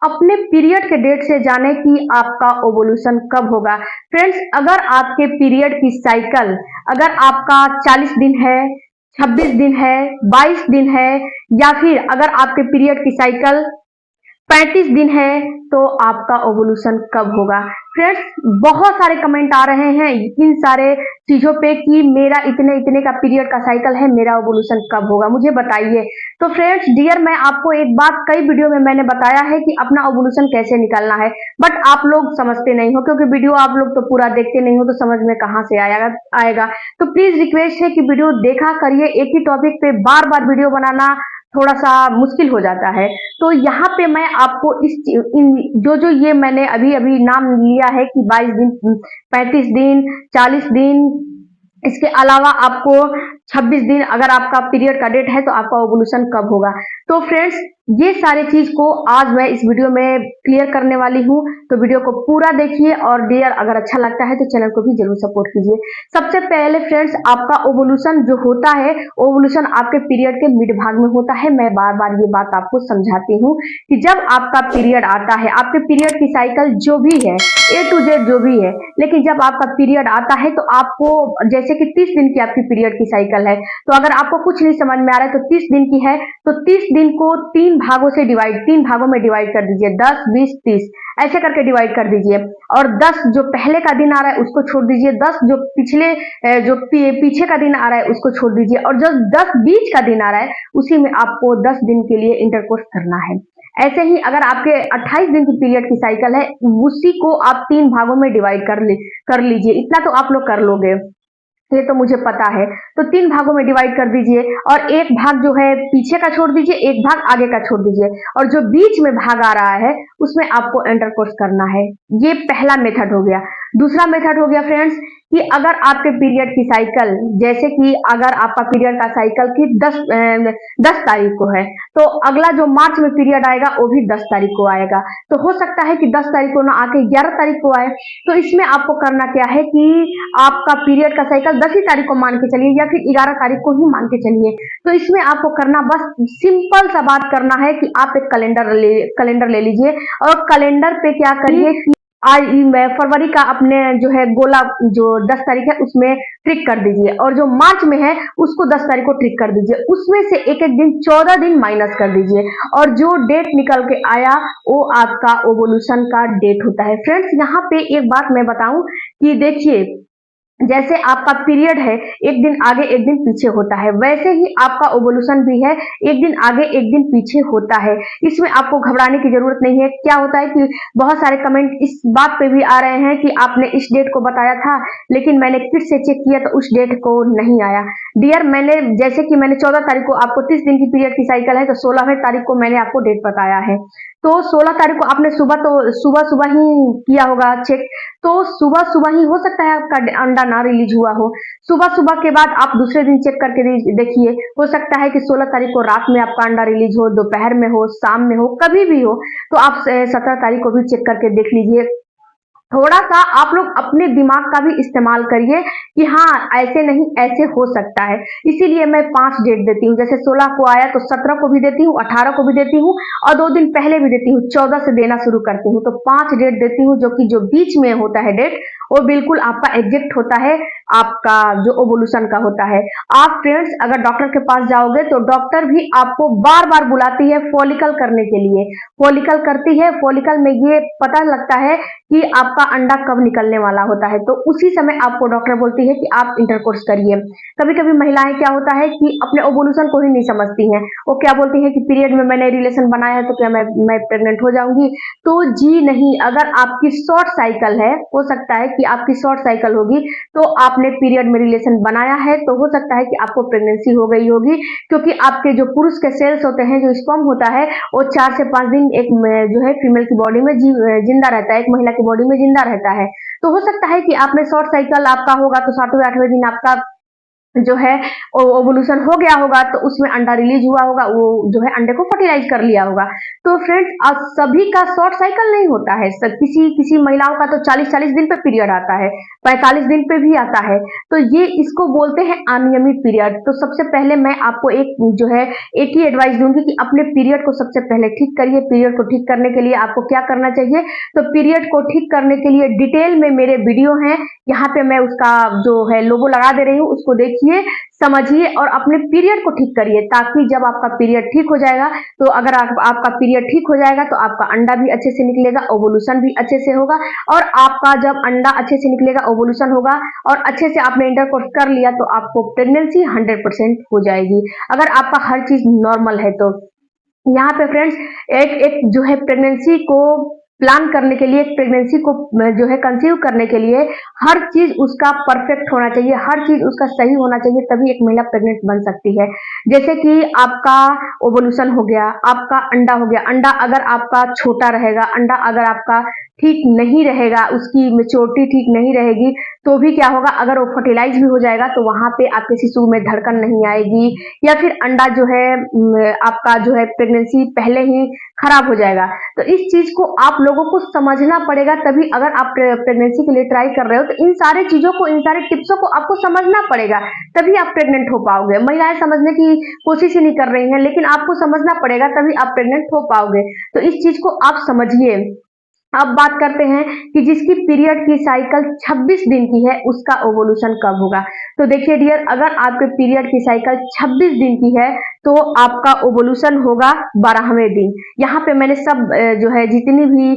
अपने पीरियड के डेट से जाने कि आपका ओवुलेशन कब होगा। फ्रेंड्स, अगर आपके पीरियड की साइकिल अगर आपका 40 दिन है, 26 दिन है, 22 दिन है, या फिर अगर आपके पीरियड की साइकिल 35 दिन है, तो आपका ओवुलेशन कब होगा। फ्रेंड्स, बहुत सारे कमेंट आ रहे हैं इन सारे चीजों पे कि मेरा इतने इतने का पीरियड का साइकिल है, मेरा ओवुलेशन कब होगा, मुझे बताइए। तो फ्रेंड्स डियर, मैं आपको एक बात कई वीडियो में मैंने बताया है कि अपना ओवुलेशन कैसे निकालना है, बट आप लोग समझते नहीं हो, क्योंकि वीडियो आप लोग तो पूरा देखते नहीं हो, तो समझ में कहाँ से आएगा। तो प्लीज रिक्वेस्ट है कि वीडियो देखा करिए, एक ही टॉपिक पे बार बार वीडियो बनाना थोड़ा सा मुश्किल हो जाता है। तो यहाँ पे मैं आपको जो ये मैंने अभी अभी नाम लिया है कि 22 दिन, 35 दिन, 40 दिन, इसके अलावा आपको 26 दिन अगर आपका पीरियड का डेट है तो आपका ओवुलेशन कब होगा। तो फ्रेंड्स, ये सारे चीज को आज मैं इस वीडियो में क्लियर करने वाली हूँ, तो वीडियो को पूरा देखिए। और डियर, अगर अच्छा लगता है तो चैनल को भी जरूर सपोर्ट कीजिए। सबसे पहले फ्रेंड्स, आपका ओवुलेशन जो होता है, ओवुलेशन आपके पीरियड के मिड भाग में होता है। मैं बार बार ये बात आपको समझाती हूँ कि जब आपका पीरियड आता है, आपके पीरियड की साइकिल जो भी है, A to Z जो भी है, लेकिन जब आपका पीरियड आता है तो आपको, जैसे कि 30 दिन की आपकी पीरियड की साइकिल है, तो अगर आपको कुछ नहीं समझ में आ रहा है तो 30 दिन की है, तो 30 दिन को तीन भागों में डिवाइड कर दीजिए। 10, 20, 30 ऐसे करके डिवाइड कर दीजिए। और 10 जो पहले का दिन आ रहा है उसको छोड़ दीजिए, 10 जो पीछे का दिन आ रहा है उसको छोड़ दीजिए, और जो 10 बीच का दिन आ रहा है उसी में आपको 10 दिन के लिए इंटरकोर्स करना है। ऐसे ही अगर आपके 28 दिन की पीरियड की साइकिल है, उसी को आप तीन भागों में डिवाइड कर लीजिए। इतना तो आप लोग कर लोगे, ये तो मुझे पता है। तो तीन भागों में डिवाइड कर दीजिए, और एक भाग जो है पीछे का छोड़ दीजिए, एक भाग आगे का छोड़ दीजिए, और जो बीच में भाग आ रहा है उसमें आपको इंटरकोर्स करना है। ये पहला मेथड हो गया। दूसरा मेथड हो गया फ्रेंड्स कि अगर आपके पीरियड की साइकिल, जैसे कि अगर आपका पीरियड का साइकिल की 10 तारीख को है, तो अगला जो मार्च में पीरियड आएगा वो भी 10 तारीख को आएगा। तो हो सकता है कि 10 तारीख को ना आके 11 तारीख को आए। तो इसमें आपको करना क्या है कि आपका पीरियड का साइकिल 10 ही तारीख को मान के चलिए, या फिर 11 तारीख को ही मान के चलिए। तो इसमें आपको करना बस सिंपल सा बात करना है कि आप एक कैलेंडर ले लीजिए, और कैलेंडर पे क्या करिए कि आज फरवरी का अपने जो है गोला जो 10 तारीख है उसमें ट्रिक कर दीजिए, और जो मार्च में है उसको 10 तारीख को ट्रिक कर दीजिए। उसमें से एक एक दिन 14 दिन माइनस कर दीजिए, और जो डेट निकल के आया वो आपका ओवुलेशन का डेट होता है। फ्रेंड्स, यहाँ पे एक बात मैं बताऊं कि देखिए, जैसे आपका पीरियड है एक दिन आगे एक दिन पीछे होता है, वैसे ही आपका ओवुलेशन भी है, एक दिन आगे एक दिन पीछे होता है। इसमें आपको घबराने की जरूरत नहीं है। क्या होता है कि बहुत सारे कमेंट इस बात पे भी आ रहे हैं कि आपने इस डेट को बताया था, लेकिन मैंने फिर से चेक किया तो उस डेट को नहीं आया। डियर, जैसे कि मैंने 14 तारीख को आपको 30 दिन की पीरियड की साइकिल है, तो 16वें तारीख को मैंने आपको डेट बताया है। तो 16 तारीख को आपने सुबह ही किया होगा चेक, तो सुबह ही हो सकता है आपका अंडा ना रिलीज हुआ हो। सुबह के बाद आप दूसरे दिन चेक करके देखिए, हो सकता है कि 16 तारीख को रात में आपका अंडा रिलीज हो, दोपहर में हो, शाम में हो, कभी भी हो। तो आप 17 तारीख को भी चेक करके देख लीजिए। थोड़ा सा आप लोग अपने दिमाग का भी इस्तेमाल करिए कि हाँ, ऐसे नहीं ऐसे हो सकता है। इसीलिए मैं 5 डेट देती हूँ, जैसे 16 को आया तो 17 को भी देती हूँ, 18 को भी देती हूँ, और 2 दिन पहले भी देती हूँ, 14 से देना शुरू करती हूँ। तो 5 डेट देती हूँ, जो कि जो बीच में होता है डेट, वो बिल्कुल आपका एग्जैक्ट होता है, आपका जो ओवुलेशन का होता है। आप फ्रेंड्स अगर डॉक्टर के पास जाओगे तो डॉक्टर भी आपको बार बार बुलाती है फॉलिकल करने के लिए। फॉलिकल करती है, फॉलिकल में ये पता लगता है कि आपका अंडा कब निकलने वाला होता है, तो उसी समय आपको डॉक्टर बोलती है कि आप इंटरकोर्स करिए। कभी कभी महिलाएं क्या होता है कि अपने ओवुलेशन को ही नहीं समझती हैं, वो क्या बोलती है कि पीरियड में मैंने रिलेशन बनाया है तो क्या मैं प्रेग्नेंट हो जाऊंगी। तो जी नहीं, अगर आपकी शॉर्ट साइकिल है, हो सकता है कि आपकी शॉर्ट साइकिल होगी, तो आपने पीरियड में रिलेशन बनाया है, तो हो सकता है कि आपको प्रेगनेंसी हो गई होगी, क्योंकि आपके जो पुरुष के सेल्स होते हैं, जो स्पर्म होता है, वो 4 से 5 दिन एक जो है फीमेल की बॉडी में जिंदा रहता है, एक महिला की बॉडी में जिंदा रहता है। तो हो सकता है कि आपने शॉर्ट साइकिल आपका होगा तो 7वें 8वें दिन आपका जो है ओवुलेशन हो गया होगा तो उसमें अंडा रिलीज हुआ होगा, वो जो है अंडे को फर्टिलाइज कर लिया होगा। तो फ्रेंड्स सभी का शॉर्ट साइकिल नहीं होता है, किसी किसी महिलाओं का तो 40-40 दिन पे पीरियड आता है, 45 दिन पे भी आता है। तो ये इसको बोलते हैं अनियमित पीरियड। तो सबसे पहले मैं आपको एक जो है एक ही एडवाइस दूंगी कि अपने पीरियड को सबसे पहले ठीक करिए। पीरियड को ठीक करने के लिए आपको क्या करना चाहिए, तो पीरियड को ठीक करने के लिए डिटेल में मेरे वीडियो हैं, यहाँ पे मैं उसका जो है लोगो लगा दे रही हूँ, उसको देखिए, समझिए और अपने पीरियड को ठीक करिए, ताकि जब आपका पीरियड ठीक हो जाएगा, तो अगर आपका पीरियड ठीक हो जाएगा तो आपका अंडा भी अच्छे से निकलेगा, ओवुलेशन भी अच्छे से होगा, और आपका जब अंडा अच्छे से निकलेगा, ओवुलेशन होगा और अच्छे से आपने इंटरकोर्स कर लिया, तो आपको प्रेगनेंसी 100% हो जाएगी, अगर आपका हर चीज नॉर्मल है तो। यहाँ पे फ्रेंड्स एक एक जो है प्रेगनेंसी को प्लान करने के लिए, प्रेगनेंसी को जो है कंसीव करने के लिए हर चीज उसका परफेक्ट होना चाहिए, हर चीज उसका सही होना चाहिए, तभी एक महिला प्रेग्नेंट बन सकती है। जैसे कि आपका ओवुलेशन हो गया, आपका अंडा हो गया, अंडा अगर आपका छोटा रहेगा, अंडा अगर आपका ठीक नहीं रहेगा, उसकी मेच्योरिटी ठीक नहीं रहेगी, तो भी क्या होगा, अगर वो फर्टिलाइज भी हो जाएगा तो वहां पे आपके शिशु में धड़कन नहीं आएगी, या फिर अंडा जो है आपका जो है प्रेगनेंसी पहले ही खराब हो जाएगा। तो इस चीज को आप लोगों को समझना पड़ेगा, तभी अगर आप प्रेगनेंसी के लिए ट्राई कर रहे हो तो इन सारे चीजों को, इन सारे टिप्सों को आपको समझना पड़ेगा, तभी आप प्रेग्नेंट हो पाओगे। महिलाएं समझने की कोशिश ही नहीं कर रही हैं, लेकिन आपको समझना पड़ेगा, तभी आप प्रेग्नेंट हो पाओगे। तो इस चीज को आप समझिए। अब बात करते हैं कि जिसकी पीरियड की साइकिल 26 दिन की है, उसका ओवुलेशन कब होगा। तो देखिए डियर, अगर आपके पीरियड की साइकिल 26 दिन की है तो आपका ओवुलेशन होगा 12वें दिन। यहाँ पे मैंने सब जो है जितनी भी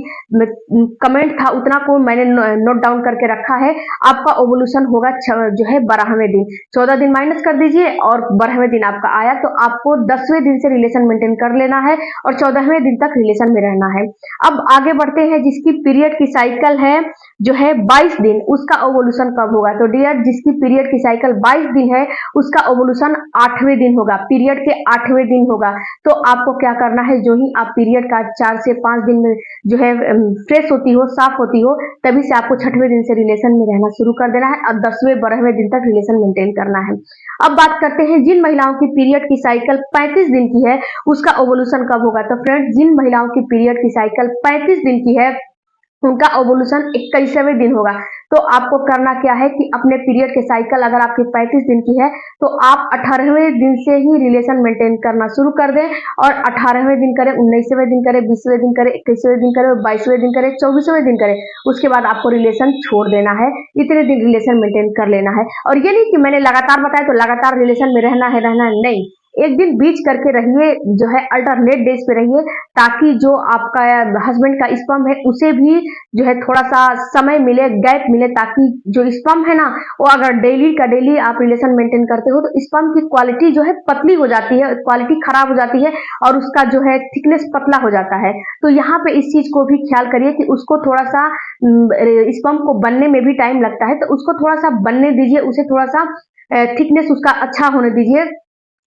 कमेंट था उतना को मैंने नोट डाउन करके रखा है। आपका ओवुलेशन होगा जो है 12वें दिन। 14 दिन माइनस कर दीजिए और 12वें दिन आपका आया, तो आपको 10वें दिन से रिलेशन मेंटेन कर लेना है और 14वें दिन तक रिलेशन में रहना है। अब आगे बढ़ते हैं, जिसकी पीरियड की साइकिल है जो है 22 दिन, उसका ओवुलेशन कब होगा। तो डियर, जिसकी पीरियड की साइकिल 22 दिन है, उसका ओवुलेशन 8वें दिन होगा, पीरियड के 8वें दिन होगा। तो आपको क्या करना है, जो ही आप पीरियड का 4 से 5 दिन में जो है फ्रेश होती हो, साफ होती हो, तभी से आपको 6वें दिन से रिलेशन में रहना शुरू कर देना है और 10वें 12वें दिन तक रिलेशन मेंटेन करना है। अब बात करते हैं जिन महिलाओं की पीरियड की साइकिल 35 दिन की है, उसका ओवुलेशन कब होगा। तो फ्रेंड्स, जिन महिलाओं की पीरियड की साइकिल 35 दिन की है, उनका ओवुलेशन 21वें दिन होगा। तो आपको करना क्या है कि अपने पीरियड के साइकिल अगर आपकी 35 दिन की है, तो आप 18वें दिन से ही रिलेशन मेंटेन करना शुरू कर दें, और 18वें दिन करें, 19वें दिन करें, 20वें दिन करें, 21वें दिन करें, 22वें दिन करें, 24वें दिन करें, उसके बाद आपको रिलेशन छोड़ देना है। इतने दिन रिलेशन मेंटेन कर लेना है। और ये नहीं कि मैंने लगातार बताया तो लगातार रिलेशन में रहना है नहीं, एक दिन बीच करके रहिए, जो है अल्टरनेट डेज पे रहिए, ताकि जो आपका हस्बैंड का स्पर्म है उसे भी जो है थोड़ा सा समय मिले, गैप मिले, ताकि जो स्पर्म है ना, वो अगर डेली का डेली आप रिलेशन मेंटेन करते हो तो स्पर्म की क्वालिटी जो है पतली हो जाती है, क्वालिटी खराब हो जाती है और उसका जो है थिकनेस पतला हो जाता है। तो यहाँ पे इस चीज को भी ख्याल करिए कि उसको थोड़ा सा स्पर्म को बनने में भी टाइम लगता है, तो उसको थोड़ा सा बनने दीजिए, उसे थोड़ा सा थिकनेस उसका अच्छा होने दीजिए।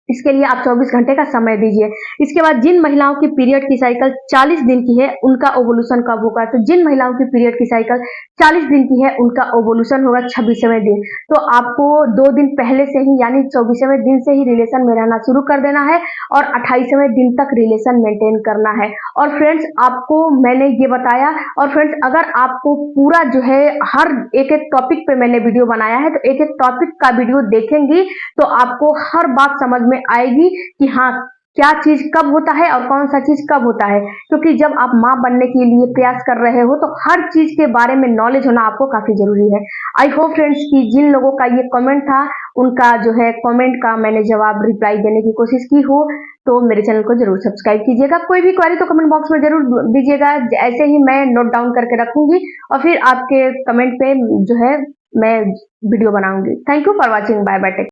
इसके लिए आप 24 घंटे का समय दीजिए। इसके बाद जिन महिलाओं की पीरियड की साइकिल 40 दिन की है, उनका ओवुलेशन कब होगा। तो जिन महिलाओं की पीरियड की साइकिल 40 दिन की है, उनका ओवुलेशन होगा 26वें दिन। तो आपको 2 दिन पहले से ही, यानी 24वें दिन से ही रिलेशन में रहना शुरू कर देना है और 28वें दिन तक रिलेशन मेंटेन करना है। और फ्रेंड्स, आपको मैंने ये बताया, और फ्रेंड्स अगर आपको पूरा जो है हर एक एक टॉपिक पे मैंने वीडियो बनाया है, तो एक एक टॉपिक का वीडियो देखेंगी तो आपको हर बात समझ में आएगी कि हाँ, क्या चीज कब होता है और कौन सा चीज कब होता है। क्योंकि जब आप मां बनने के लिए प्रयास कर रहे हो, तो हर चीज के बारे में नॉलेज होना आपको काफी जरूरी है। आई होप फ्रेंड्स कि जिन लोगों का ये कमेंट था, उनका जो है कमेंट का मैंने जवाब रिप्लाई देने की कोशिश की हो, तो मेरे चैनल को जरूर सब्सक्राइब कीजिएगा। कोई भी क्वेरी तो कमेंट बॉक्स में जरूर दीजिएगा, ऐसे ही मैं नोट डाउन करके रखूंगी और फिर आपके कमेंट पे जो है मैं वीडियो बनाऊंगी। Thank you for watching. Bye bye.